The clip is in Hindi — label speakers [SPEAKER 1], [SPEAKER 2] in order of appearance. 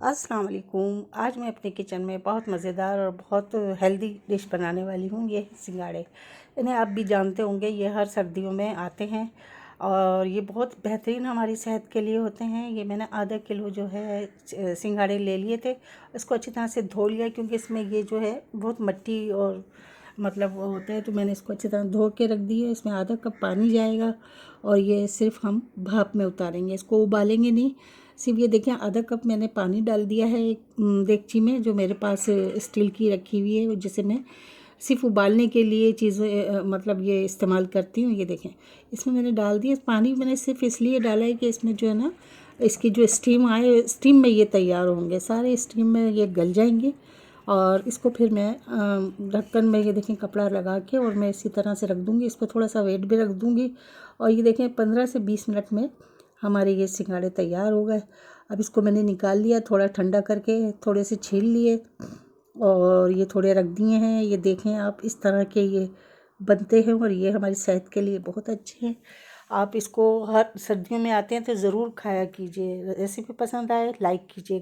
[SPEAKER 1] अस्सलाम वालेकुम। आज मैं अपने किचन में बहुत मज़ेदार और बहुत हेल्दी डिश बनाने वाली हूँ। ये सिंगाड़े, इन्हें आप भी जानते होंगे, ये हर सर्दियों में आते हैं और ये बहुत बेहतरीन हमारी सेहत के लिए होते हैं। ये मैंने आधा किलो जो है सिंगाड़े ले लिए थे। इसको अच्छी तरह से धो लिया क्योंकि इसमें ये जो है बहुत मिट्टी और मतलब वो होता है, तो मैंने इसको अच्छी तरह धो के रख दिया। इसमें आधा कप पानी जाएगा और ये सिर्फ हम भाप में उतारेंगे, इसको उबालेंगे नहीं। सिर्फ ये देखिए आधा कप मैंने पानी डाल दिया है एक देगची में, जो मेरे पास स्टील की रखी हुई है, जिसे मैं सिर्फ उबालने के लिए चीज़ें मतलब ये इस्तेमाल करती हूँ। ये देखें, इसमें मैंने डाल दिया पानी। मैंने सिर्फ इसलिए डाला है कि इसमें जो है ना, इसकी जो स्टीम आए, स्टीम में ये तैयार होंगे, सारे स्टीम में ये गल जाएंगे। और इसको फिर मैं ढक्कन में ये देखें कपड़ा लगा के और मैं इसी तरह से रख दूँगी। इस पर थोड़ा सा वेट भी रख दूँगी और ये देखें 15 से 20 मिनट में हमारे ये सिंगाड़े तैयार हो गए। अब इसको मैंने निकाल लिया, थोड़ा ठंडा करके थोड़े से छील लिए और ये थोड़े रख दिए हैं। ये देखें आप, इस तरह के ये बनते हैं और ये हमारी सेहत के लिए बहुत अच्छे हैं। आप इसको हर सर्दियों में आते हैं तो ज़रूर खाया कीजिए। रेसिपी पसंद आए लाइक कीजिए।